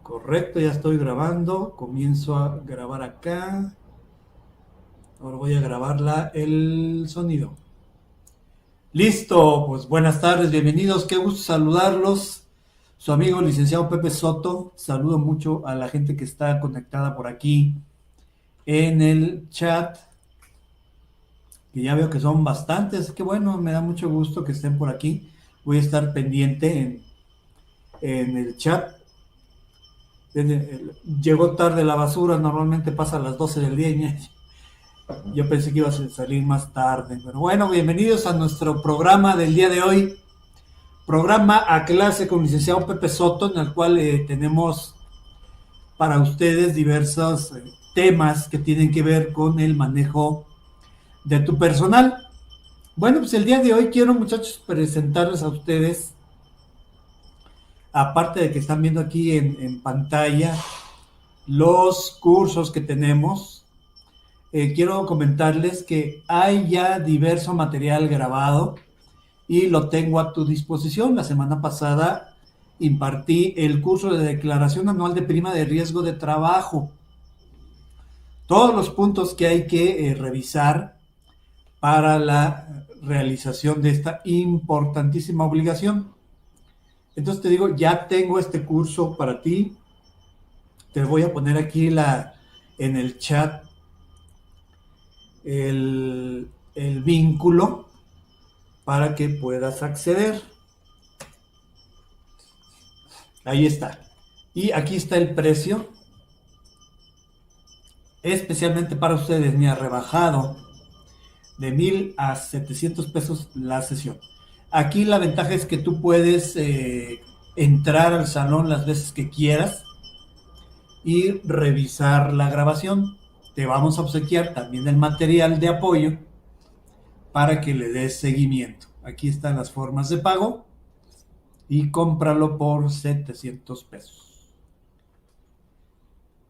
Correcto, ya estoy grabando. Comienzo a grabar acá. Ahora voy a grabar el sonido. Listo, pues buenas tardes, bienvenidos. Qué gusto saludarlos. Su amigo licenciado Pepe Soto. Saludo mucho a la gente que está conectada por aquí en el chat, que ya veo que son bastantes. Qué bueno, me da mucho gusto que estén por aquí. Voy a estar pendiente en el chat. Llegó tarde la basura, normalmente pasa a las 12 del día y yo pensé que iba a salir más tarde. Pero bueno, bienvenidos a nuestro programa del día de hoy. Programa a clase con licenciado Pepe Soto, en el cual tenemos para ustedes diversos temas que tienen que ver con el manejo de tu personal. Bueno, pues el día de hoy quiero, muchachos, presentarles a ustedes, aparte de que están viendo aquí en pantalla, los cursos que tenemos. Quiero comentarles que hay ya diverso material grabado y lo tengo a tu disposición. La semana pasada impartí el curso de declaración anual de prima de riesgo de trabajo. Todos los puntos que hay que revisar para la realización de esta importantísima obligación. Entonces te digo, ya tengo este curso para ti. Te voy a poner aquí en el chat el vínculo para que puedas acceder. Ahí está. Y aquí está el precio. Especialmente para ustedes, me ha rebajado de 1,000 a 700 pesos la sesión. Aquí la ventaja es que tú puedes entrar al salón las veces que quieras y revisar la grabación. Te vamos a obsequiar también el material de apoyo para que le des seguimiento. Aquí están las formas de pago y cómpralo por 700 pesos.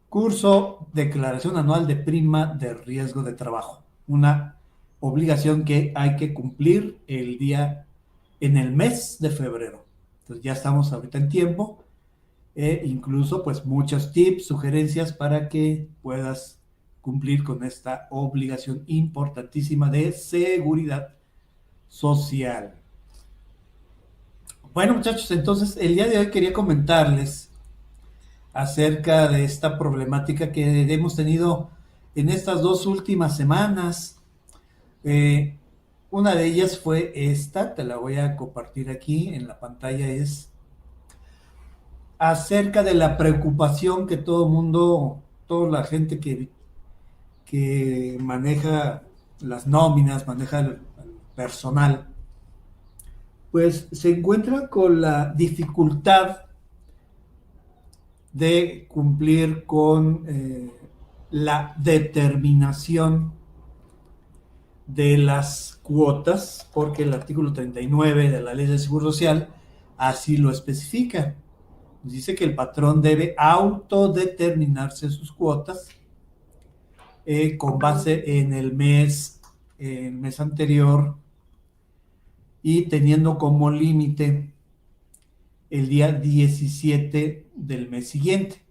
Curso Declaración Anual de Prima de Riesgo de Trabajo. Una obligación que hay que cumplir en el mes de febrero. Entonces ya estamos ahorita en tiempo. Incluso pues muchos tips, sugerencias para que puedas cumplir con esta obligación importantísima de seguridad social. Bueno, muchachos, entonces el día de hoy quería comentarles acerca de esta problemática que hemos tenido en estas 2 últimas semanas. Una de ellas fue esta, te la voy a compartir aquí en la pantalla, es acerca de la preocupación que todo mundo, toda la gente que maneja las nóminas, maneja el personal, pues se encuentra con la dificultad de cumplir con la determinación de las cuotas, porque el artículo 39 de la Ley del Seguro Social así lo especifica. Dice que el patrón debe autodeterminarse sus cuotas con base en el mes anterior y teniendo como límite el día 17 del mes siguiente.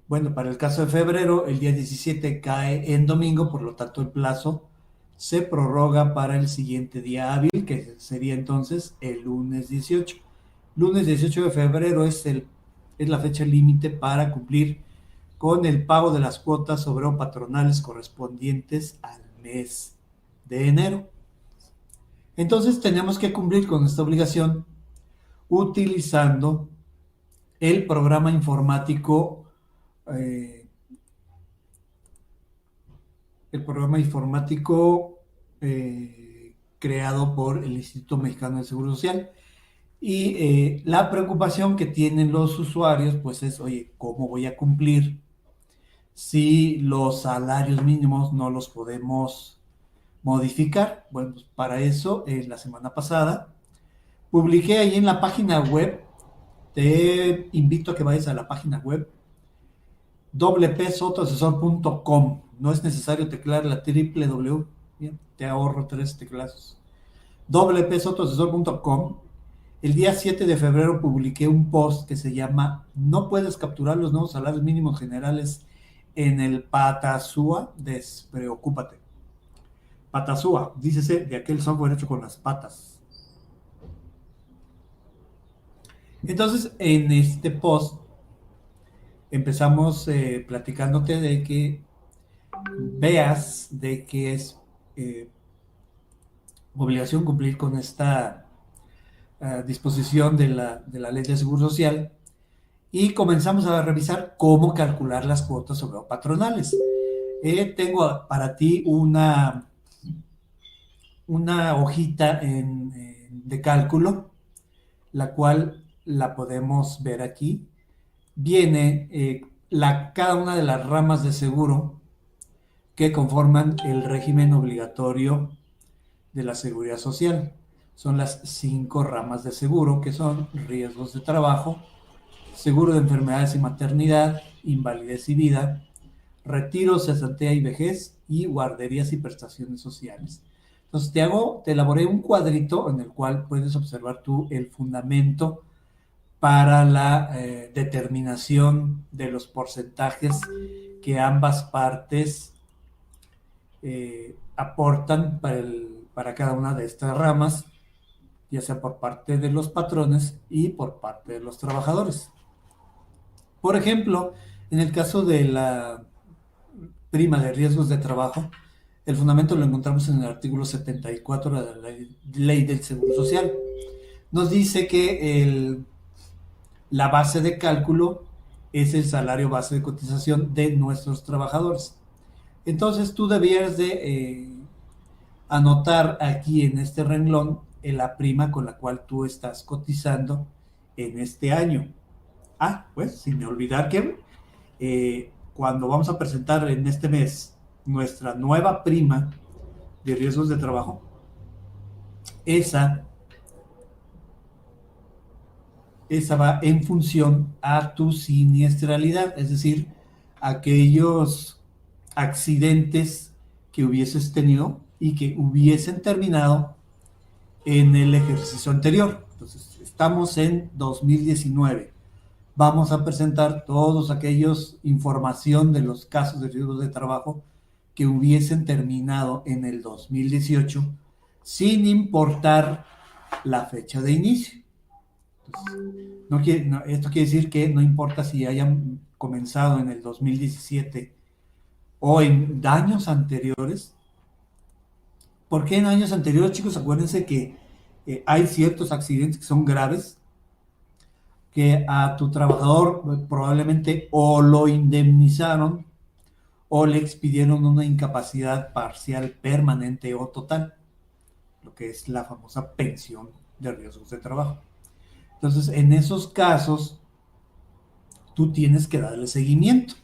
Bueno, para el caso de febrero, el día 17 cae en domingo, por lo tanto el plazo se prorroga para el siguiente día hábil, que sería entonces el lunes 18. Lunes 18 de febrero es la fecha límite para cumplir con el pago de las cuotas obrero-patronales correspondientes al mes de enero. Entonces tenemos que cumplir con esta obligación utilizando el programa informático creado por el Instituto Mexicano del Seguro Social. Y la preocupación que tienen los usuarios pues es, oye, ¿cómo voy a cumplir si los salarios mínimos no los podemos modificar? Bueno, pues para eso, la semana pasada, publiqué ahí en la página web. Te invito a que vayas a la página web www.sotoasesor.com. No es necesario teclear la www, bien, te ahorro 3 teclados. www.sotoasesor.com. El día 7 de febrero publiqué un post que se llama "No puedes capturar los nuevos salarios mínimos generales en el Patasúa, despreocúpate". Patasúa, dícese de aquel software hecho con las patas. Entonces, en este post empezamos platicándote de que veas de que es eh, obligación cumplir con esta disposición de la Ley de Seguro Social, y comenzamos a revisar cómo calcular las cuotas obrero-patronales. Tengo para ti una hojita de cálculo, la cual la podemos ver aquí. Viene cada una de las ramas de seguro que conforman el régimen obligatorio de la seguridad social. Son las 5 ramas de seguro, que son riesgos de trabajo, seguro de enfermedades y maternidad, invalidez y vida, retiro, cesantía y vejez, y guarderías y prestaciones sociales. Entonces te elaboré un cuadrito en el cual puedes observar tú el fundamento para la determinación de los porcentajes que ambas partes aportan para cada una de estas ramas, ya sea por parte de los patrones y por parte de los trabajadores. Por ejemplo, en el caso de la prima de riesgos de trabajo, el fundamento lo encontramos en el artículo 74 de la Ley del Seguro Social. Nos dice que la base de cálculo es el salario base de cotización de nuestros trabajadores. Entonces tú debías de anotar aquí en este renglón la prima con la cual tú estás cotizando en este año. Pues sin olvidar que cuando vamos a presentar en este mes nuestra nueva prima de riesgos de trabajo, esa va en función a tu siniestralidad, es decir, aquellos accidentes que hubieses tenido y que hubiesen terminado en el ejercicio anterior. Entonces, estamos en 2019. Vamos a presentar todos aquellos información de los casos de riesgos de trabajo que hubiesen terminado en el 2018, sin importar la fecha de inicio. Entonces, esto quiere decir que no importa si hayan comenzado en el 2017 o en años anteriores. ¿Por qué en años anteriores, chicos? Acuérdense que hay ciertos accidentes que son graves, que a tu trabajador probablemente o lo indemnizaron o le expidieron una incapacidad parcial, permanente o total, lo que es la famosa pensión de riesgos de trabajo. Entonces, en esos casos, tú tienes que darle seguimiento.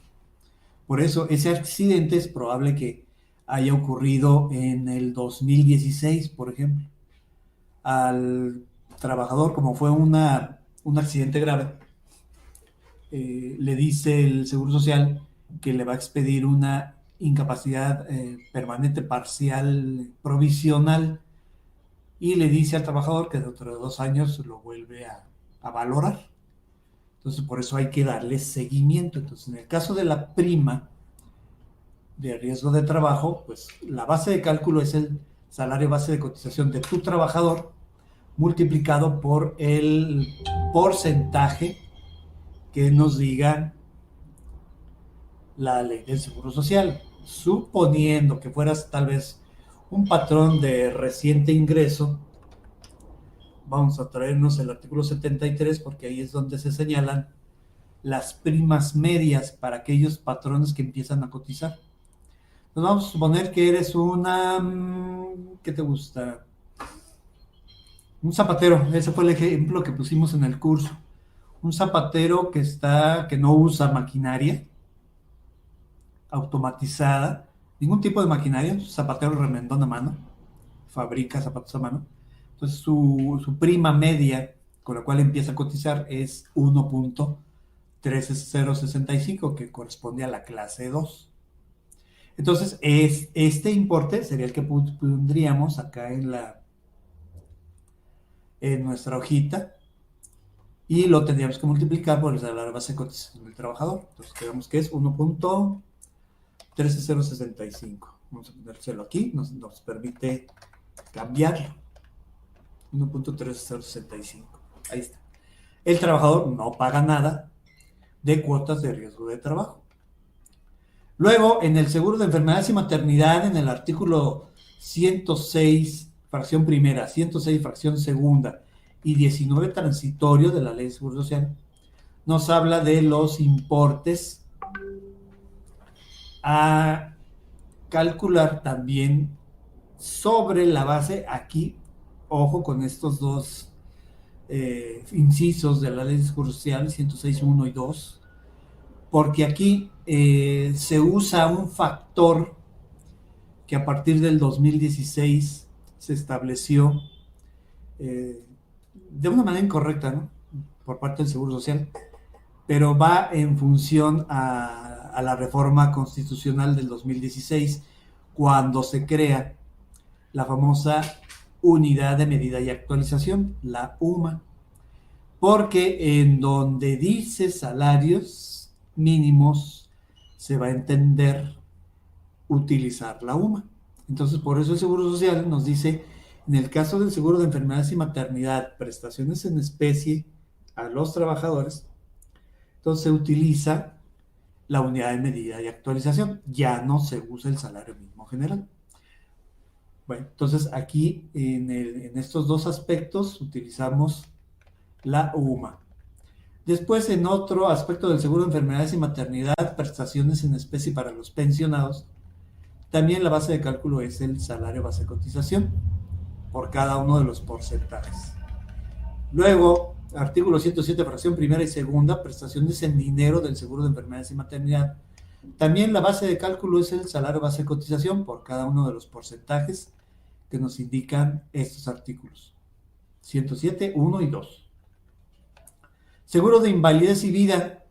Por eso, ese accidente es probable que haya ocurrido en el 2016, por ejemplo. Al trabajador, como fue un accidente grave, le dice el Seguro Social que le va a expedir una incapacidad permanente, parcial, provisional, y le dice al trabajador que dentro de 2 años lo vuelve a valorar. Entonces, por eso hay que darle seguimiento. Entonces, en el caso de la prima de riesgo de trabajo, pues la base de cálculo es el salario base de cotización de tu trabajador multiplicado por el porcentaje que nos diga la Ley del Seguro Social. Suponiendo que fueras tal vez un patrón de reciente ingreso, vamos a traernos el artículo 73, porque ahí es donde se señalan las primas medias para aquellos patrones que empiezan a cotizar. Nos vamos a suponer que eres ¿qué te gusta? Un zapatero. Ese fue el ejemplo que pusimos en el curso. Un zapatero que no usa maquinaria automatizada, ningún tipo de maquinaria, un zapatero remendón a mano, fabrica zapatos a mano. Entonces su prima media con la cual empieza a cotizar es 1.3065, que corresponde a la clase 2. Entonces, este importe sería el que pondríamos acá en nuestra hojita, y lo tendríamos que multiplicar por el salario base de cotización del trabajador. Entonces quedamos que es 1.13065. Vamos a ponérselo aquí, nos permite cambiarlo. 1.3065. Ahí está. El trabajador no paga nada de cuotas de riesgo de trabajo. Luego, en el seguro de enfermedades y maternidad, en el artículo 106, fracción primera, 106, fracción segunda y 19 transitorio de la Ley de Seguro Social, nos habla de los importes a calcular también sobre la base, aquí, ojo con estos dos incisos de la Ley de Seguro Social, 106.1 y 2, porque aquí se usa un factor que a partir del 2016 se estableció de una manera incorrecta, ¿no?, por parte del Seguro Social, pero va en función a la reforma constitucional del 2016, cuando se crea la famosa Unidad de Medida y Actualización, la UMA, porque en donde dice salarios mínimos se va a entender utilizar la UMA. Entonces, por eso el Seguro Social nos dice, en el caso del seguro de enfermedades y maternidad, prestaciones en especie a los trabajadores, entonces se utiliza la unidad de medida y actualización, ya no se usa el salario mínimo general. Bueno, entonces aquí en estos dos aspectos utilizamos la UMA. Después, en otro aspecto del seguro de enfermedades y maternidad, prestaciones en especie para los pensionados, también la base de cálculo es el salario base de cotización por cada uno de los porcentajes. Luego, artículo 107, fracción primera y segunda, prestaciones en dinero del seguro de enfermedades y maternidad. También la base de cálculo es el salario base de cotización por cada uno de los porcentajes que nos indican estos artículos. 107, 1 y 2. Seguro de invalidez y vida.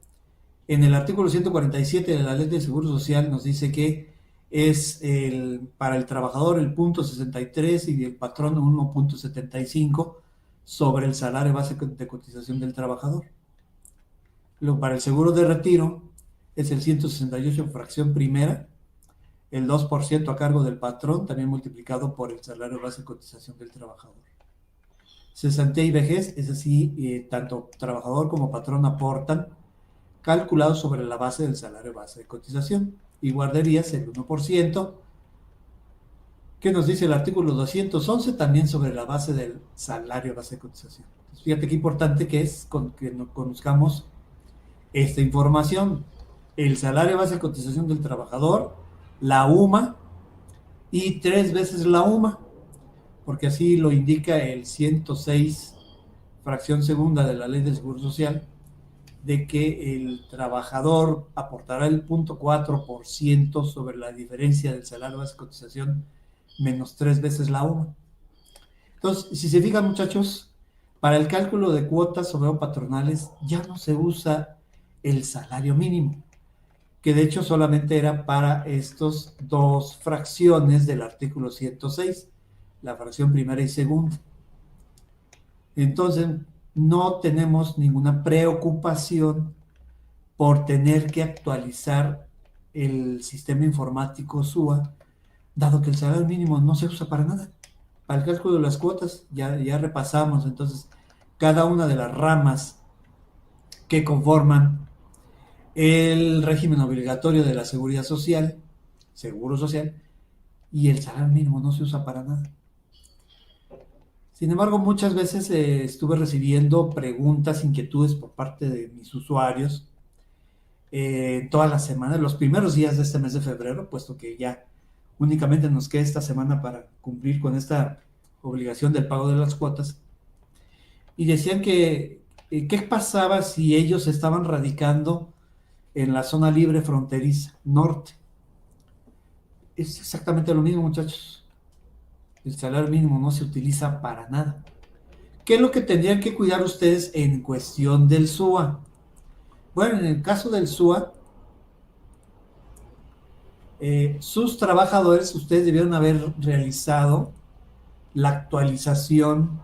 En el artículo 147 de la Ley de Seguro Social nos dice que es para el trabajador el punto 63 y el patrón 1.75 sobre el salario base de cotización del trabajador. Luego, para el seguro de retiro es el 168 fracción primera, el 2% a cargo del patrón, también multiplicado por el salario base de cotización del trabajador. Cesantía y vejez, es así, tanto trabajador como patrón aportan, calculado sobre la base del salario base de cotización. Y guarderías el 1%, que nos dice el artículo 211, también sobre la base del salario base de cotización. Entonces, fíjate qué importante que es que conozcamos esta información. El salario base de cotización del trabajador, la UMA y 3 veces la UMA, porque así lo indica el 106, fracción segunda de la Ley del Seguro Social, de que el trabajador aportará el 0.4% sobre la diferencia del salario base de cotización menos 3 veces la UMA. Entonces, si se fijan, muchachos, para el cálculo de cuotas obrero patronales ya no se usa el salario mínimo, que de hecho solamente era para estos dos fracciones del artículo 106, la fracción primera y segunda. Entonces, no tenemos ninguna preocupación por tener que actualizar el sistema informático SUA, dado que el salario mínimo no se usa para nada. Para el cálculo de las cuotas, ya repasamos entonces cada una de las ramas que conforman el régimen obligatorio de la seguridad social, seguro social, y el salario mínimo no se usa para nada. Sin embargo, muchas veces estuve recibiendo preguntas, inquietudes por parte de mis usuarios todas las semanas, los primeros días de este mes de febrero, puesto que ya únicamente nos queda esta semana para cumplir con esta obligación del pago de las cuotas, y decían que qué pasaba si ellos estaban radicando en la zona libre fronteriza norte. Es exactamente lo mismo, muchachos. El salario mínimo no se utiliza para nada. ¿Qué es lo que tendrían que cuidar ustedes en cuestión del SUA? Bueno, en el caso del SUA, sus trabajadores, ustedes debieron haber realizado la actualización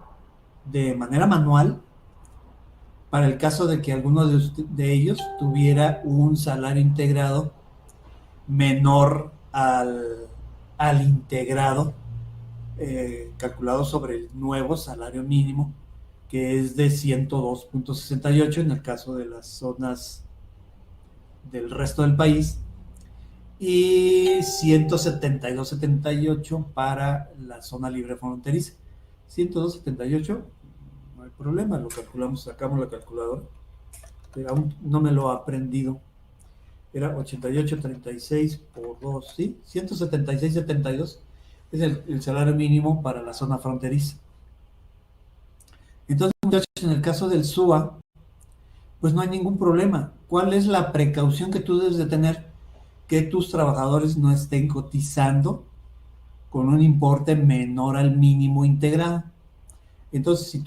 de manera manual para el caso de que alguno de ellos tuviera un salario integrado menor al integrado calculado sobre el nuevo salario mínimo, que es de 102.68 en el caso de las zonas del resto del país, y 172.78 para la zona libre fronteriza. 102.78, no hay problema, lo calculamos, sacamos la calculadora, pero aún no me lo he aprendido. Era 88.36 por 2, ¿sí? 176.72 es el salario mínimo para la zona fronteriza. Entonces, muchachos, en el caso del SUA, pues no hay ningún problema. ¿Cuál es la precaución que tú debes de tener? Que tus trabajadores no estén cotizando con un importe menor al mínimo integrado. Entonces, si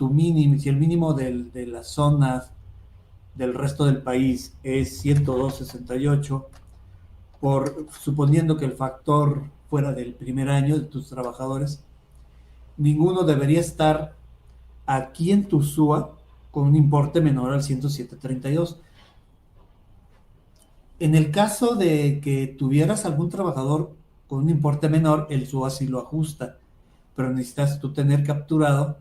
el mínimo de las zonas del resto del país es 102.68, suponiendo que el factor fuera del primer año de tus trabajadores, ninguno debería estar aquí en tu SUA con un importe menor al 107.32. En el caso de que tuvieras algún trabajador con un importe menor, el SUA sí lo ajusta, pero necesitas tú tener capturado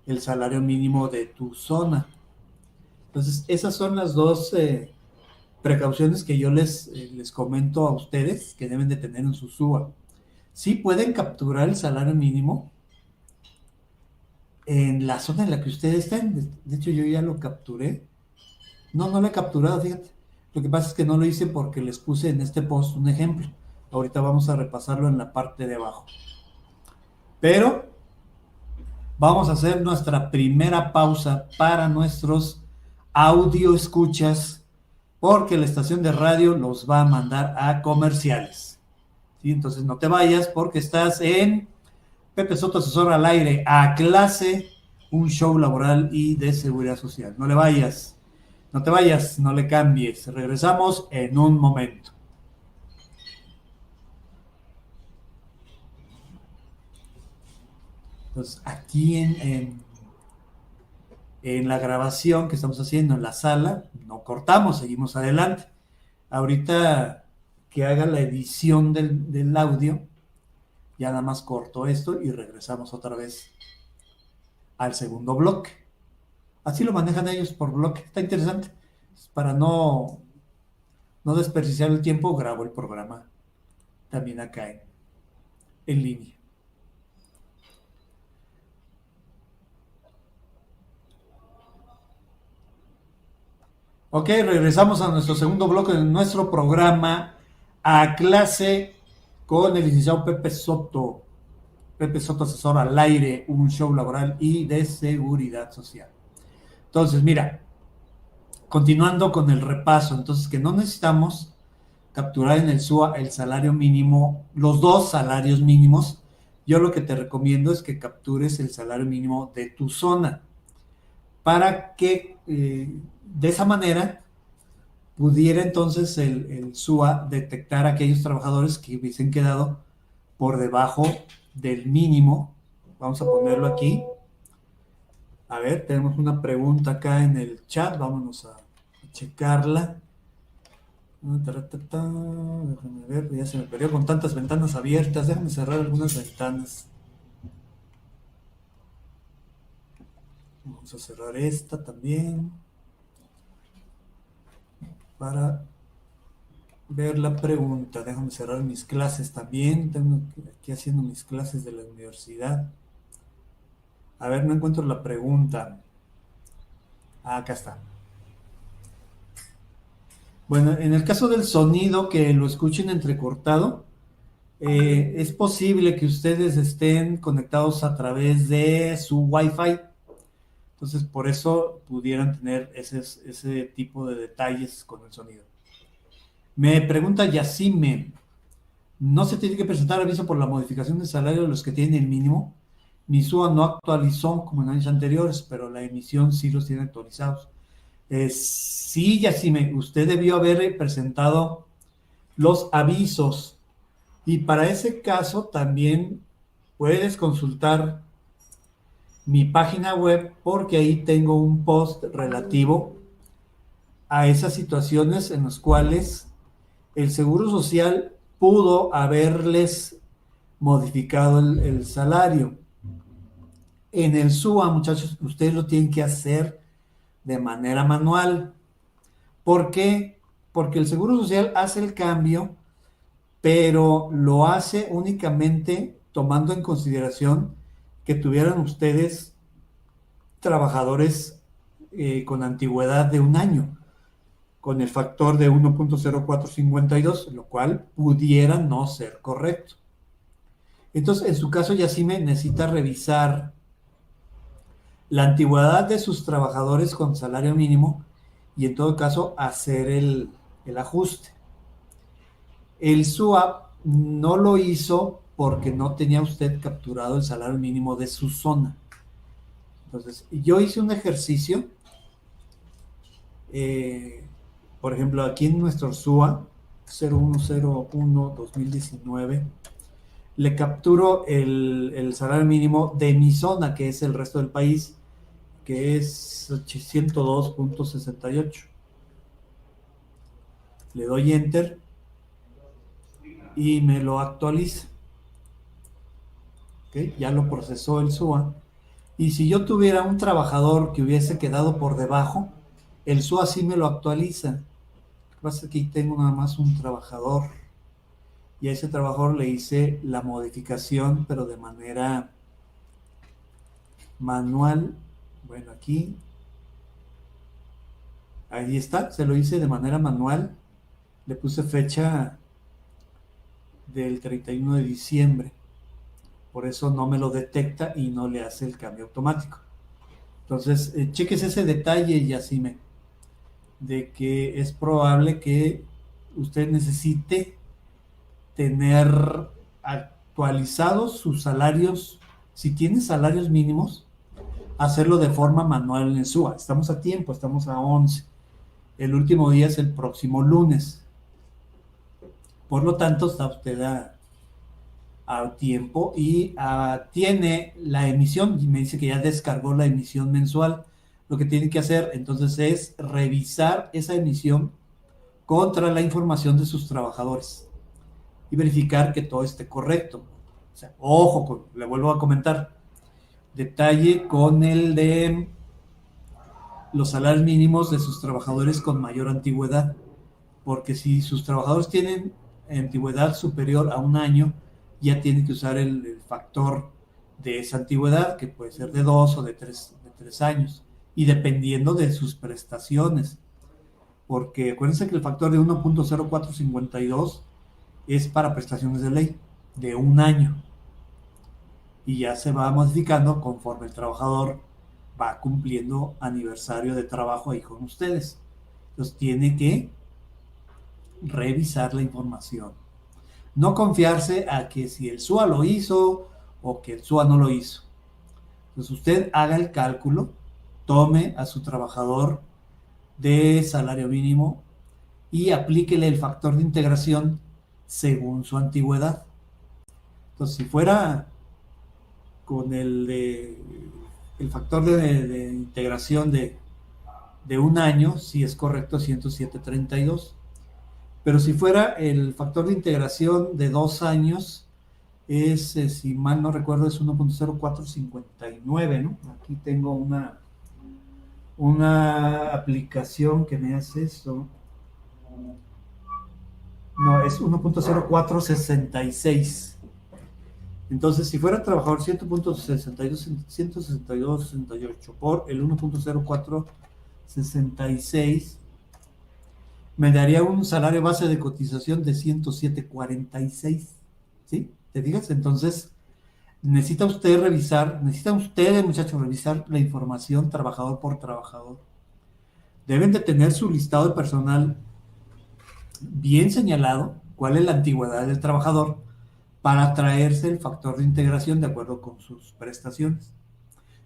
el salario mínimo de tu zona. Entonces, esas son las dos precauciones que yo les comento a ustedes que deben de tener en su SUA. Sí pueden capturar el salario mínimo en la zona en la que ustedes estén. De hecho, yo ya lo capturé. No lo he capturado, fíjate. Lo que pasa es que no lo hice porque les puse en este post un ejemplo. Ahorita vamos a repasarlo en la parte de abajo. Pero vamos a hacer nuestra primera pausa para nuestros audio escuchas, porque la estación de radio los va a mandar a comerciales. ¿Sí? Entonces no te vayas porque estás en Pepe Soto Asesor al Aire, a clase, un show laboral y de seguridad social. No le vayas, no te vayas, no le cambies. Regresamos en un momento. Entonces, aquí en la grabación que estamos haciendo en la sala, no cortamos, seguimos adelante. Ahorita que haga la edición del audio, ya nada más corto esto y regresamos otra vez al segundo bloque. Así lo manejan ellos por bloque. Está interesante. Para no desperdiciar el tiempo, grabo el programa también acá en línea. Ok, regresamos a nuestro segundo bloque de nuestro programa a clase con el licenciado Pepe Soto. Pepe Soto Asesor al Aire, un show laboral y de seguridad social. Entonces, mira, continuando con el repaso, entonces que no necesitamos capturar en el SUA el salario mínimo, los dos salarios mínimos. Yo lo que te recomiendo es que captures el salario mínimo de tu zona para que de esa manera pudiera entonces el SUA detectar a aquellos trabajadores que hubiesen quedado por debajo del mínimo. Vamos a ponerlo aquí. A ver, tenemos una pregunta acá en el chat, vámonos a checarla. Déjame ver, ya se me perdió con tantas ventanas abiertas. Déjame cerrar algunas ventanas. Vamos a cerrar esta también para ver la pregunta. Déjame cerrar mis clases también. Tengo aquí haciendo mis clases de la universidad. A ver, no encuentro la pregunta. Acá está. Bueno, en el caso del sonido, que lo escuchen entrecortado, es posible que ustedes estén conectados a través de su Wi-Fi. Entonces, por eso pudieran tener ese tipo de detalles con el sonido. Me pregunta Yacime, ¿no se tiene que presentar aviso por la modificación de salario de los que tienen el mínimo? Mi SUA no actualizó como en años anteriores, pero la emisión sí los tiene actualizados. Sí, Yacime, usted debió haber presentado los avisos y para ese caso también puedes consultar mi página web porque ahí tengo un post relativo a esas situaciones en las cuales el Seguro Social pudo haberles modificado el salario. En el SUA, muchachos, ustedes lo tienen que hacer de manera manual. ¿Por qué? Porque el Seguro Social hace el cambio, pero lo hace únicamente tomando en consideración que tuvieran ustedes trabajadores con antigüedad de un año, con el factor de 1.0452, lo cual pudiera no ser correcto. Entonces, en su caso, Yasime necesita revisar la antigüedad de sus trabajadores con salario mínimo y en todo caso hacer el ajuste. El SUAP no lo hizo porque no tenía usted capturado el salario mínimo de su zona. Entonces, yo hice un ejercicio, por ejemplo, aquí en nuestro SUA 0101-2019, le capturo el salario mínimo de mi zona, que es el resto del país, que es 102.68. Le doy Enter y me lo actualiza. ¿Okay? Ya lo procesó el SUA. Y si yo tuviera un trabajador que hubiese quedado por debajo, el SUA sí me lo actualiza. Lo que pasa es que aquí tengo nada más un trabajador. Y a ese trabajador le hice la modificación, pero de manera manual. Bueno, aquí. Ahí está, se lo hice de manera manual. Le puse fecha del 31 de diciembre. Por eso no me lo detecta y no le hace el cambio automático. Entonces, cheques ese detalle, Yasime, de que es probable que usted necesite tener actualizados sus salarios. Si tiene salarios mínimos, hacerlo de forma manual en el SUA. Estamos a tiempo, estamos a 11. El último día es el próximo lunes. Por lo tanto, está usted a tiempo y tiene la emisión, y me dice que ya descargó la emisión mensual. Lo que tiene que hacer entonces es revisar esa emisión contra la información de sus trabajadores y verificar que todo esté correcto. O sea, ojo, le vuelvo a comentar, detalle con el de los salarios mínimos de sus trabajadores con mayor antigüedad, porque si sus trabajadores tienen antigüedad superior a un año, ya tienen que usar el factor de esa antigüedad, que puede ser de 2 o de 3 años, y dependiendo de sus prestaciones, porque acuérdense que el factor de 1.0452 es para prestaciones de ley de un año, y ya se va modificando conforme el trabajador va cumpliendo aniversario de trabajo ahí con ustedes. Entonces tiene que revisar la información. No confiarse a que si el SUA lo hizo o que el SUA no lo hizo. Entonces usted haga el cálculo, tome a su trabajador de salario mínimo y aplíquele el factor de integración según su antigüedad. Entonces, si fuera con el factor de integración de un año, sí es correcto, 107.32. Pero si fuera el factor de integración de 2 años, es, si mal no recuerdo, es 1.0459, ¿no? Aquí tengo una aplicación que me hace eso. No, es 1.0466. Entonces, si fuera trabajador 1.6268 por el 1.0466, me daría un salario base de cotización de 107.46. ¿Sí? ¿Te fijas? Entonces, necesita ustedes, muchachos, revisar la información trabajador por trabajador. Deben de tener su listado de personal bien señalado, cuál es la antigüedad del trabajador, para traerse el factor de integración de acuerdo con sus prestaciones.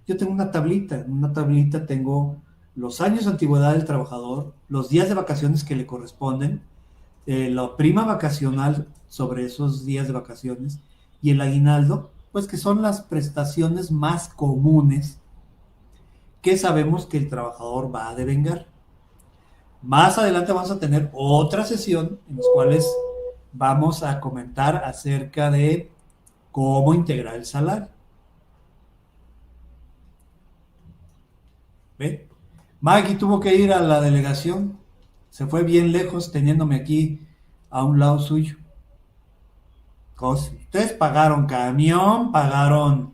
Yo tengo una tablita, en una tablita tengo los años de antigüedad del trabajador, los días de vacaciones que le corresponden, la prima vacacional sobre esos días de vacaciones y el aguinaldo, pues que son las prestaciones más comunes que sabemos que el trabajador va a devengar. Más adelante vamos a tener otra sesión en las cuales vamos a comentar acerca de cómo integrar el salario. ¿Ve? Maggie tuvo que ir a la delegación, se fue bien lejos teniéndome aquí a un lado suyo. Ustedes pagaron camión, pagaron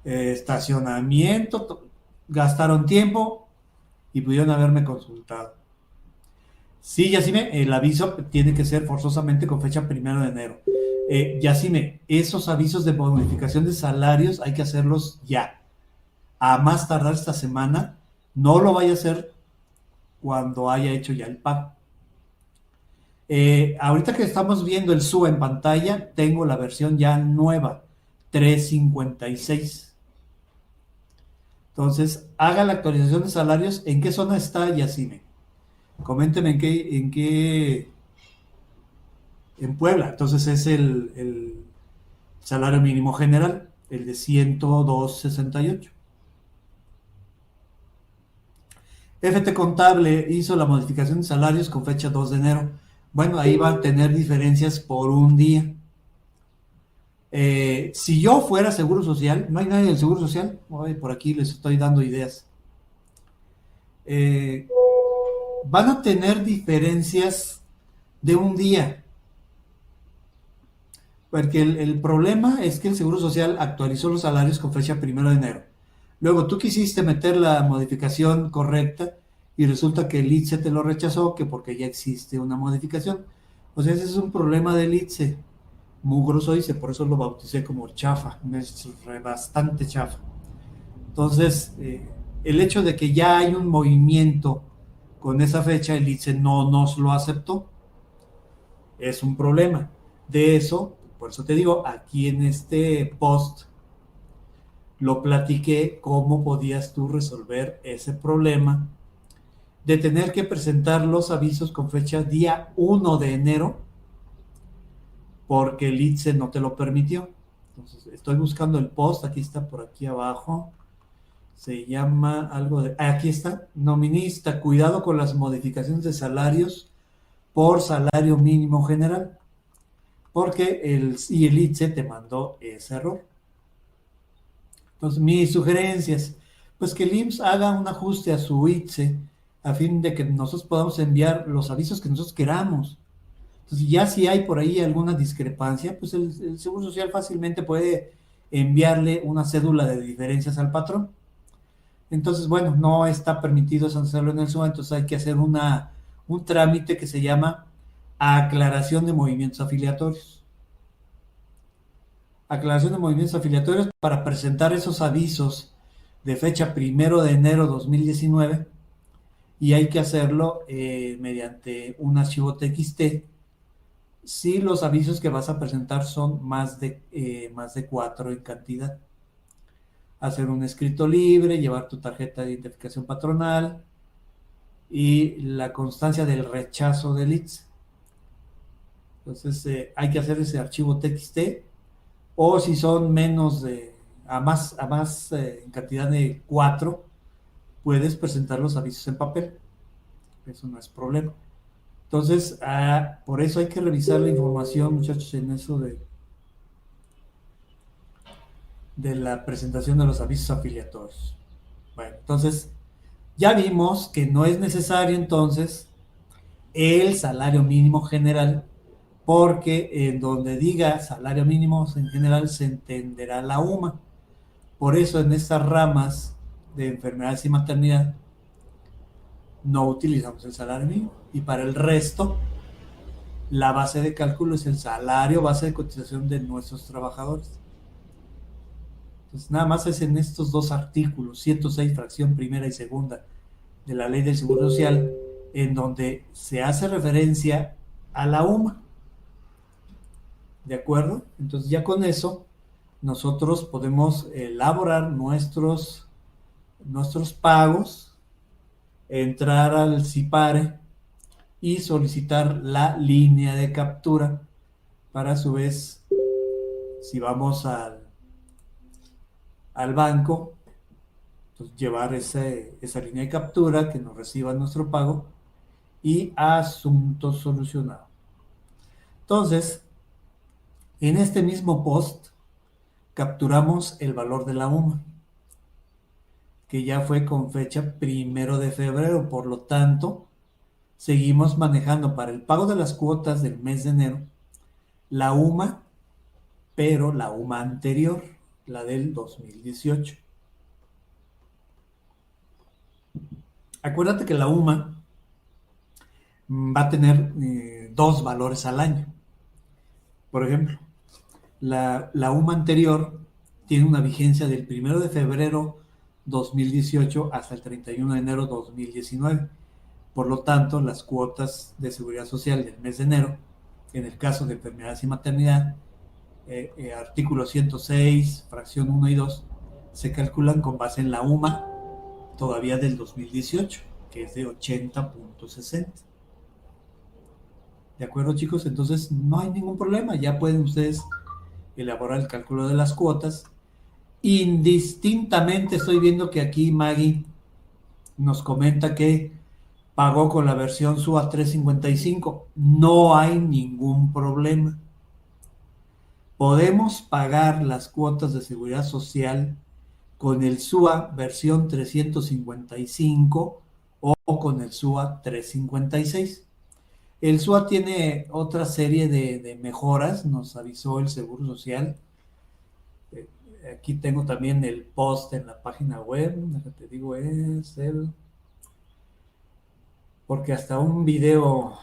estacionamiento, gastaron tiempo y pudieron haberme consultado. Sí, Yacime, el aviso tiene que ser forzosamente con fecha 1 de enero. Yacime, esos avisos de modificación de salarios hay que hacerlos ya. A más tardar esta semana, no lo vaya a hacer cuando haya hecho ya el pago. Ahorita que estamos viendo el SUA en pantalla, tengo la versión ya nueva, 356. Entonces, haga la actualización de salarios. ¿En qué zona está, Yacime? Coménteme en Puebla. Entonces es el salario mínimo general, el de 102.68. FT Contable hizo la modificación de salarios con fecha 2 de enero. Bueno, ahí va a tener diferencias por un día. Si yo fuera Seguro Social, no hay nadie del Seguro Social, por aquí les estoy dando ideas. Van a tener diferencias de un día. Porque el problema es que el Seguro Social actualizó los salarios con fecha 1 de enero. Luego tú quisiste meter la modificación correcta y resulta que el ITSE te lo rechazó, que porque ya existe una modificación. O sea, ese es un problema del ITSE. Mugroso dice, por eso lo bauticé como chafa, es bastante chafa. Entonces, el hecho de que ya hay un movimiento con esa fecha, el ITSE no nos lo aceptó. Es un problema. De eso, por eso te digo, aquí en este post lo platiqué cómo podías tú resolver ese problema de tener que presentar los avisos con fecha día 1 de enero porque el ITSE no te lo permitió. Entonces, estoy buscando el post, aquí está por aquí abajo. Se llama algo de... Aquí está, nominista, cuidado con las modificaciones de salarios por salario mínimo general. Porque el ITSE te mandó ese error. Entonces, mis sugerencias, pues que el IMSS haga un ajuste a su ITSE a fin de que nosotros podamos enviar los avisos que nosotros queramos. Entonces, ya si hay por ahí alguna discrepancia, pues el Seguro Social fácilmente puede enviarle una cédula de diferencias al patrón. Entonces, bueno, no está permitido hacerlo en el SUA, entonces hay que hacer un trámite que se llama aclaración de movimientos afiliatorios. Aclaración de movimientos afiliatorios para presentar esos avisos de fecha 1 de enero 2019 y hay que hacerlo mediante un archivo TXT si los avisos que vas a presentar son más de 4 en cantidad. Hacer un escrito libre, llevar tu tarjeta de identificación patronal y la constancia del rechazo del ITSE. Entonces hay que hacer ese archivo TXT, o si son menos a más en cantidad de 4, puedes presentar los avisos en papel. Eso no es problema. Entonces, por eso hay que revisar la información, muchachos, en eso de la presentación de los avisos afiliatorios. Bueno, entonces, ya vimos que no es necesario entonces el salario mínimo general, porque en donde diga salario mínimo en general se entenderá la UMA. Por eso en estas ramas de enfermedades y maternidad no utilizamos el salario mínimo, y para el resto la base de cálculo es el salario base de cotización de nuestros trabajadores. Entonces nada más es en estos dos artículos, 106 fracción primera y segunda de la Ley del Seguro Social, en donde se hace referencia a la UMA. ¿De acuerdo? Entonces ya con eso nosotros podemos elaborar nuestros pagos, entrar al CIPARE y solicitar la línea de captura para, a su vez, si vamos al al banco, pues, llevar esa línea de captura, que nos reciba nuestro pago y asunto solucionado. Entonces, en este mismo post capturamos el valor de la UMA, que ya fue con fecha 1 de febrero, por lo tanto, seguimos manejando para el pago de las cuotas del mes de enero la UMA, pero la UMA anterior, la del 2018. Acuérdate que la UMA va a tener dos valores al año. Por ejemplo, la UMA anterior tiene una vigencia del 1 de febrero 2018 hasta el 31 de enero 2019. Por lo tanto, las cuotas de seguridad social del mes de enero, en el caso de enfermedades y maternidad, artículo 106, fracción 1 y 2, se calculan con base en la UMA todavía del 2018, que es de 80.60. ¿De acuerdo, chicos? Entonces no hay ningún problema, ya pueden ustedes elaborar el cálculo de las cuotas. Indistintamente estoy viendo que aquí Maggie nos comenta que pagó con la versión SUA 355. No hay ningún problema. Podemos pagar las cuotas de seguridad social con el SUA versión 355 o con el SUA 356. El SUA tiene otra serie de mejoras, nos avisó el Seguro Social. Aquí tengo también el post en la página web, te digo, es el... porque hasta un video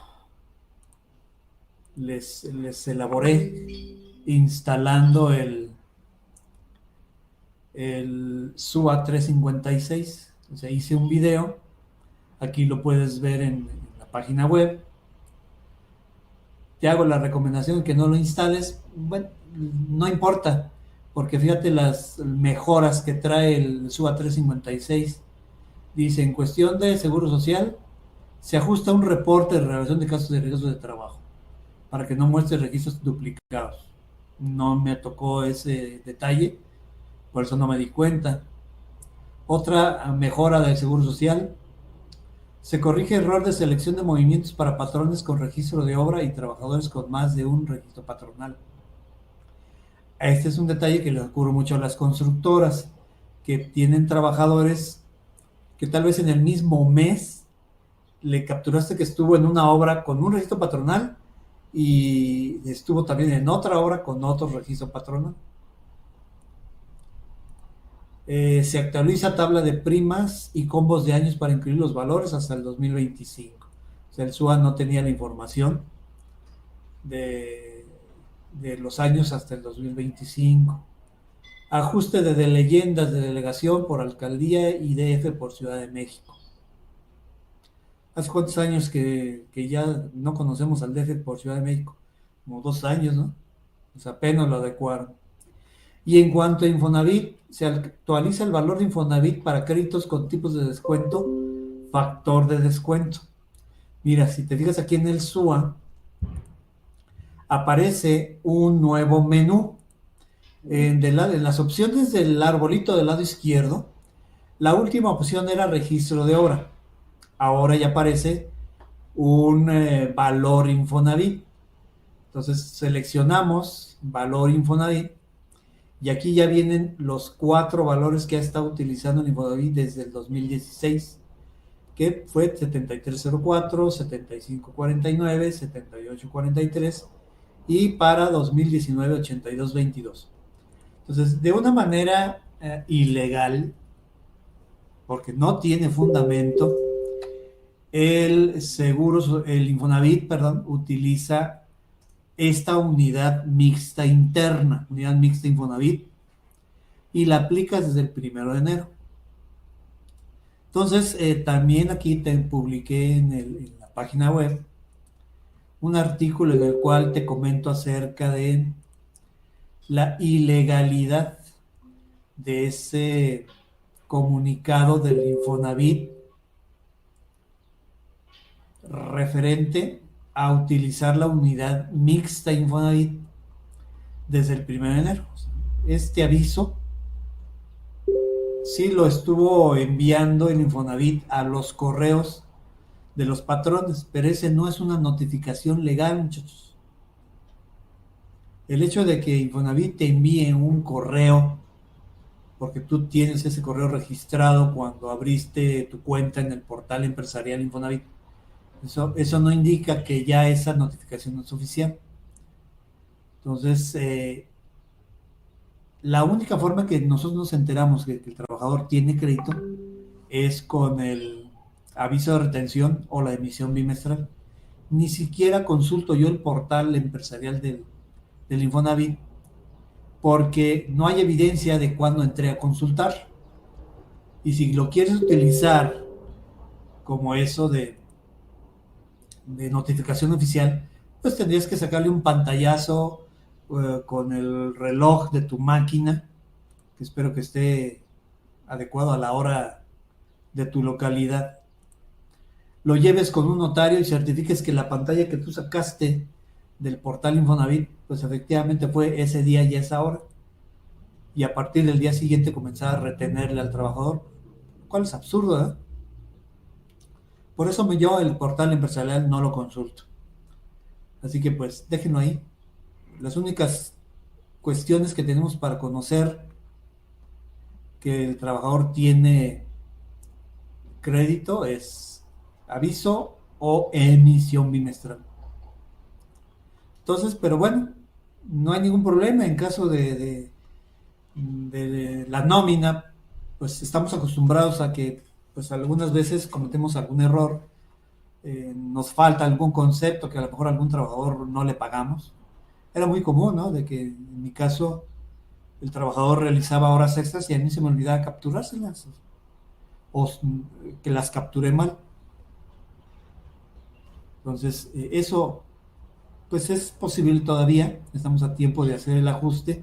les elaboré instalando el SUA 356. O sea, hice un video, aquí lo puedes ver en la página web. Te hago la recomendación que no lo instales. Bueno, no importa, porque fíjate las mejoras que trae el SUA 356. Dice, en cuestión de seguro social, se ajusta un reporte de revelación de casos de riesgo de trabajo para que no muestre registros duplicados. No me tocó ese detalle, por eso no me di cuenta. Otra mejora del seguro social: se corrige error de selección de movimientos para patrones con registro de obra y trabajadores con más de un registro patronal. Este es un detalle que le ocurre mucho a las constructoras, que tienen trabajadores que tal vez en el mismo mes le capturaste que estuvo en una obra con un registro patronal y estuvo también en otra obra con otro registro patronal. Se actualiza tabla de primas y combos de años para incluir los valores hasta el 2025. O sea, el SUA no tenía la información de los años hasta el 2025. Ajuste de leyendas de delegación por alcaldía y DF por Ciudad de México. ¿Hace cuántos años que ya no conocemos al DF por Ciudad de México? Como 2 años, ¿no? Pues apenas lo adecuaron. Y en cuanto a Infonavit, se actualiza el valor de Infonavit para créditos con tipos de descuento, factor de descuento. Mira, si te fijas aquí en el SUA, aparece un nuevo menú. En las opciones del arbolito del lado izquierdo, la última opción era registro de obra. Ahora ya aparece un valor Infonavit. Entonces seleccionamos valor Infonavit y aquí ya vienen los 4 valores que ha estado utilizando el Infonavit desde el 2016, que fue 7304, 7549, 7843 y para 2019 8222. Entonces, de una manera ilegal, porque no tiene fundamento, el Infonavit, utiliza esta unidad mixta interna, unidad mixta Infonavit, y la aplica desde el 1 de enero. Entonces, también aquí te publiqué en la página web un artículo en el cual te comento acerca de la ilegalidad de ese comunicado del Infonavit referente a utilizar la unidad mixta Infonavit desde el 1 de enero. Este aviso sí lo estuvo enviando el Infonavit a los correos de los patrones, pero ese no es una notificación legal, muchachos. El hecho de que Infonavit te envíe un correo, porque tú tienes ese correo registrado cuando abriste tu cuenta en el portal empresarial Infonavit, eso no indica que ya esa notificación no es oficial. Entonces, la única forma que nosotros nos enteramos que el trabajador tiene crédito es con el aviso de retención o la emisión bimestral. Ni siquiera consulto yo el portal empresarial del Infonavit porque no hay evidencia de cuándo entré a consultar. Y si lo quieres utilizar como eso de notificación oficial, pues tendrías que sacarle un pantallazo con el reloj de tu máquina, que espero que esté adecuado a la hora de tu localidad. Lo lleves con un notario y certifiques que la pantalla que tú sacaste del portal Infonavit, pues efectivamente fue ese día y esa hora. Y a partir del día siguiente comenzar a retenerle al trabajador, lo cual es absurdo, ¿eh? Por eso yo el portal empresarial no lo consulto. Así que pues déjenlo ahí. Las únicas cuestiones que tenemos para conocer que el trabajador tiene crédito es aviso o emisión bimestral. Entonces, pero bueno, no hay ningún problema en caso de la nómina, pues estamos acostumbrados a que pues algunas veces cometemos algún error, nos falta algún concepto que a lo mejor a algún trabajador no le pagamos. Era muy común, ¿no? De que en mi caso el trabajador realizaba horas extras y a mí se me olvidaba capturárselas o que las capturé mal. Entonces, eso pues es posible todavía, estamos a tiempo de hacer el ajuste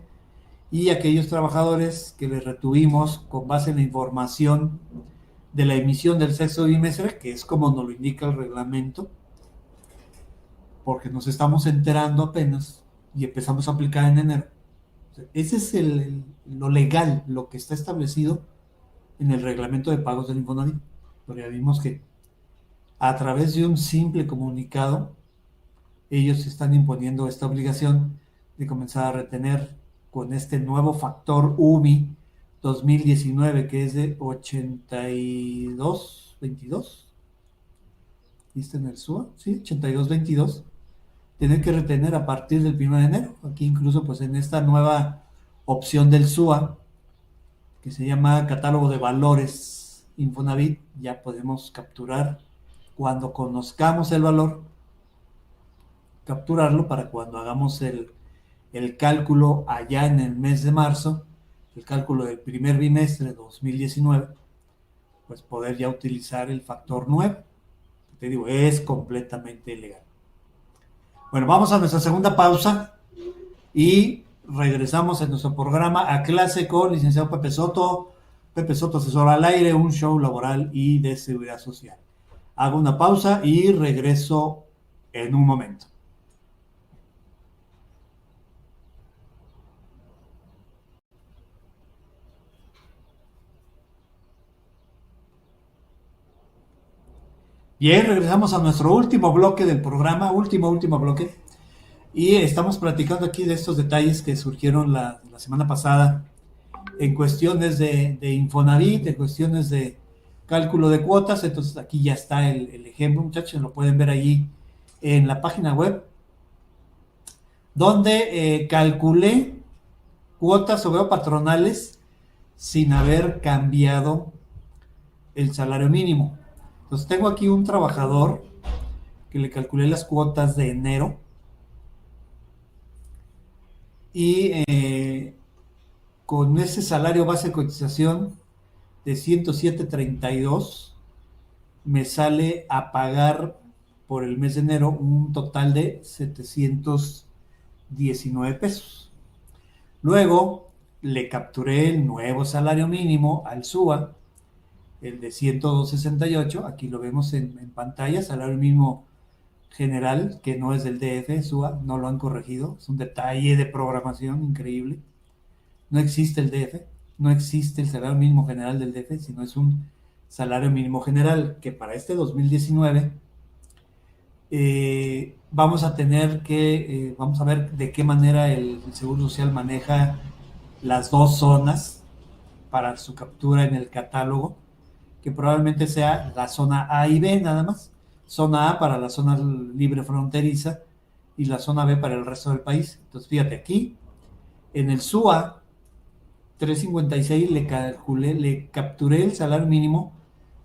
y aquellos trabajadores que les retuvimos con base en la información de la emisión del sexto bimestre, que es como nos lo indica el reglamento, porque nos estamos enterando apenas y empezamos a aplicar en enero. Ese es lo legal, lo que está establecido en el reglamento de pagos del Infonavit. Pero ya vimos que a través de un simple comunicado, ellos están imponiendo esta obligación de comenzar a retener con este nuevo factor UMI 2019, que es de 82.22. ¿Viste en el SUA? Sí, 82.22. Tener que retener a partir del 1 de enero. Aquí incluso pues en esta nueva opción del SUA, que se llama Catálogo de Valores Infonavit, ya podemos capturar cuando conozcamos el valor, capturarlo para cuando hagamos el cálculo allá en el mes de marzo, el cálculo del primer bimestre de 2019, pues poder ya utilizar el factor 9. Te digo, es completamente legal. Bueno, vamos a nuestra segunda pausa y regresamos en nuestro programa A Clase con licenciado Pepe Soto. Pepe Soto, asesor al aire, un show laboral y de seguridad social. Hago una pausa y regreso en un momento. Bien, regresamos a nuestro último bloque del programa, último bloque. Y estamos platicando aquí de estos detalles que surgieron la semana pasada en cuestiones de Infonavit, en cuestiones de cálculo de cuotas. Entonces aquí ya está el ejemplo, muchachos, lo pueden ver allí en la página web, donde calculé cuotas o patronales sin haber cambiado el salario mínimo. Entonces tengo aquí un trabajador que le calculé las cuotas de enero y con ese salario base de cotización de 107.32 me sale a pagar por el mes de enero un total de 719 pesos. Luego le capturé el nuevo salario mínimo al SUA, el de 102.68, aquí lo vemos en pantalla, salario mínimo general, que no es del DF, SUA, no lo han corregido, es un detalle de programación increíble, no existe el DF, no existe el salario mínimo general del DF, sino es un salario mínimo general que para este 2019 vamos a tener que, vamos a ver de qué manera el Seguro Social maneja las dos zonas para su captura en el catálogo, que probablemente sea la zona A y B nada más. Zona A para la zona libre fronteriza y la zona B para el resto del país. Entonces, fíjate, aquí en el SUA 356 le capturé el salario mínimo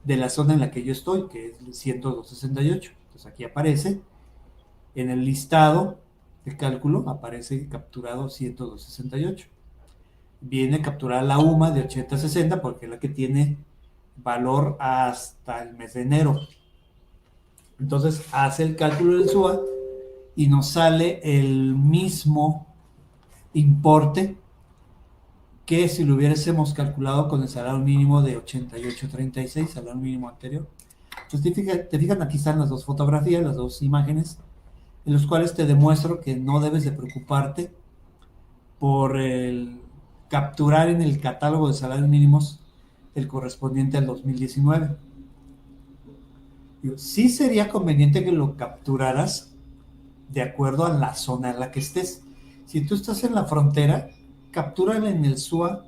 de la zona en la que yo estoy, que es 102.68. Entonces aquí aparece, en el listado de cálculo, aparece capturado 102.68. Viene capturada la UMA de 80.60 porque es la que tiene valor hasta el mes de enero. Entonces hace el cálculo del SUA y nos sale el mismo importe que si lo hubiésemos calculado con el salario mínimo de 88.36, salario mínimo anterior. Entonces te fijan, aquí están las dos fotografías, las dos imágenes, en los cuales te demuestro que no debes de preocuparte por el capturar en el catálogo de salarios mínimos el correspondiente al 2019. Sí sería conveniente que lo capturaras de acuerdo a la zona en la que estés. Si tú estás en la frontera, captúrala en el SUA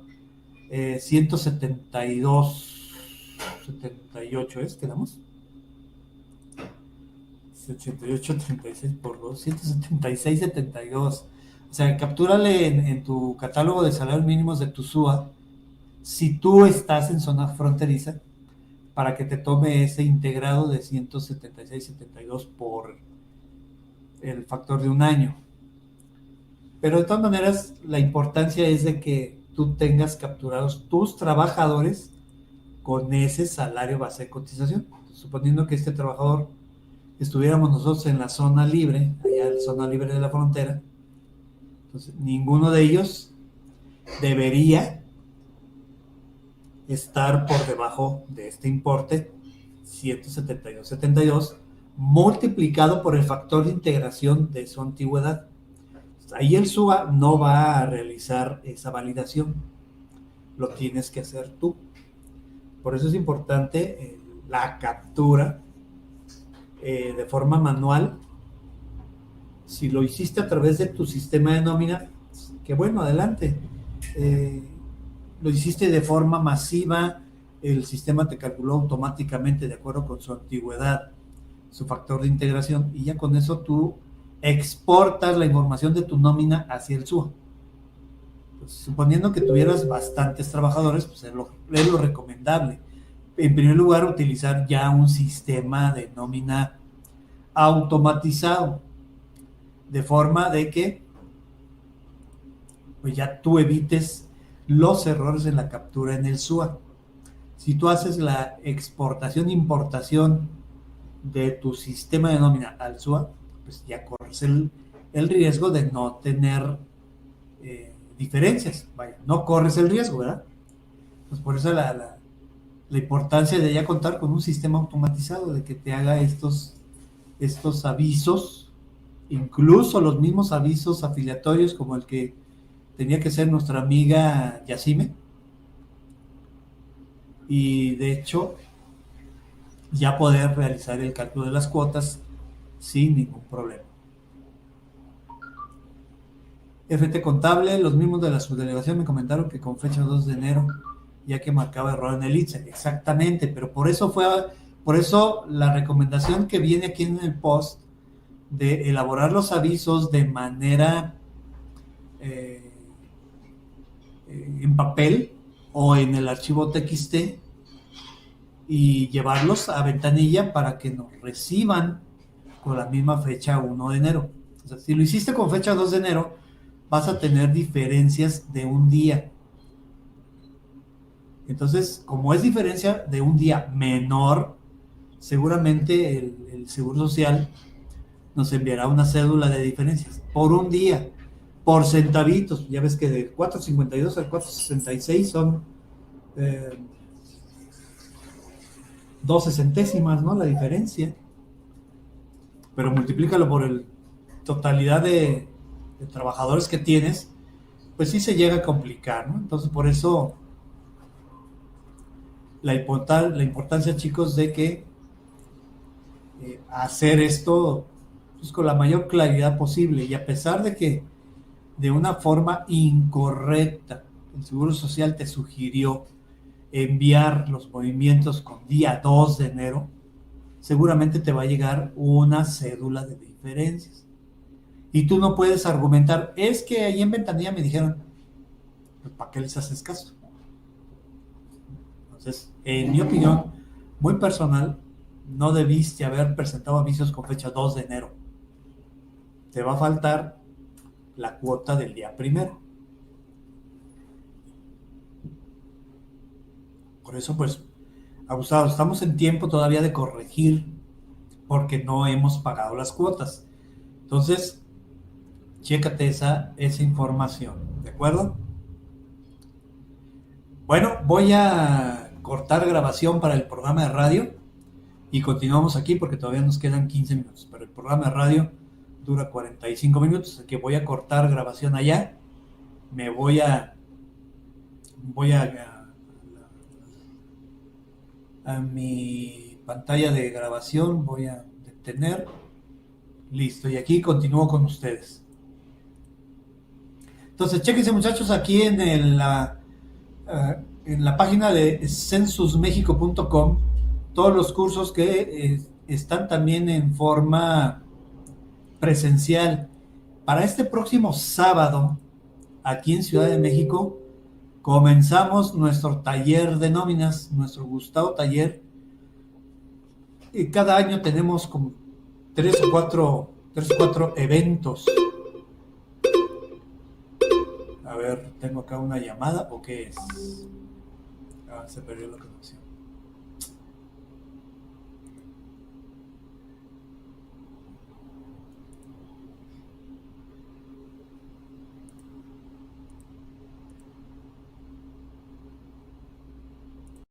172.78, ¿es? ¿Quedamos? 88.36 por 2, 176.72. O sea, captúrale en tu catálogo de salarios mínimos de tu SUA si tú estás en zona fronteriza para que te tome ese integrado de 176.72 por el factor de un año. Pero de todas maneras, la importancia es de que tú tengas capturados tus trabajadores con ese salario base de cotización. Suponiendo que este trabajador estuviéramos nosotros en la zona libre, allá en la zona libre de la frontera, entonces ninguno de ellos debería estar por debajo de este importe 172.72 multiplicado por el factor de integración de su antigüedad. Ahí el SUA no va a realizar esa validación, lo tienes que hacer tú. Por eso es importante la captura de forma manual. Si lo hiciste a través de tu sistema de nómina, que bueno, adelante. Lo hiciste de forma masiva, el sistema te calculó automáticamente de acuerdo con su antigüedad, su factor de integración, y ya con eso tú exportas la información de tu nómina hacia el SUA. Pues, suponiendo que tuvieras bastantes trabajadores, pues es lo recomendable. En primer lugar, utilizar ya un sistema de nómina automatizado, de forma de que pues ya tú evites los errores en la captura en el SUA. Si tú haces la exportación e importación de tu sistema de nómina al SUA, pues ya corres el riesgo de no tener diferencias. Vaya, no corres el riesgo, ¿verdad? Pues por eso la importancia de ya contar con un sistema automatizado, de que te haga estos avisos, incluso los mismos avisos afiliatorios como el que tenía que ser nuestra amiga Yasime, y de hecho ya poder realizar el cálculo de las cuotas sin ningún problema. FT Contable, los mismos de la subdelegación me comentaron que con fecha 2 de enero, ya que marcaba error en el ITSE. Exactamente, pero por eso la recomendación que viene aquí en el post de elaborar los avisos de manera en papel o en el archivo TXT y llevarlos a ventanilla para que nos reciban con la misma fecha 1 de enero. O sea, si lo hiciste con fecha 2 de enero, vas a tener diferencias de un día. Entonces, como es diferencia de un día menor, seguramente el Seguro Social nos enviará una cédula de diferencias por un día, por centavitos. Ya ves que de 4.52 al 4.66 son 12 centésimas, ¿no? La diferencia. Pero multiplícalo por el totalidad de trabajadores que tienes, pues sí se llega a complicar, ¿no? Entonces, por eso la importancia, chicos, de que hacer esto pues, con la mayor claridad posible. Y a pesar de que de una forma incorrecta el Seguro Social te sugirió enviar los movimientos con día 2 de enero, seguramente te va a llegar una cédula de diferencias. Y tú no puedes argumentar, es que ahí en Ventanilla me dijeron, pues, ¿para qué les haces caso? Entonces, en mi opinión, muy personal, no debiste haber presentado avisos con fecha 2 de enero. Te va a faltar la cuota del día primero. Por eso, pues, abusados, estamos en tiempo todavía de corregir porque no hemos pagado las cuotas. Entonces, chécate esa información, ¿de acuerdo? Bueno, voy a cortar grabación para el programa de radio y continuamos aquí porque todavía nos quedan 15 minutos, pero el programa de radio dura 45 minutos, así que voy a cortar grabación allá, me voy a mi pantalla de grabación, voy a detener, listo, y aquí continúo con ustedes. Entonces, chéquense muchachos aquí en la página de censusmexico.com todos los cursos que están también en forma presencial. Para este próximo sábado, aquí en Ciudad de México, comenzamos nuestro taller de nóminas, nuestro Gustavo Taller. Y cada año tenemos como 3 o 4 eventos. A ver, tengo acá una llamada o qué es. Se perdió la conexión.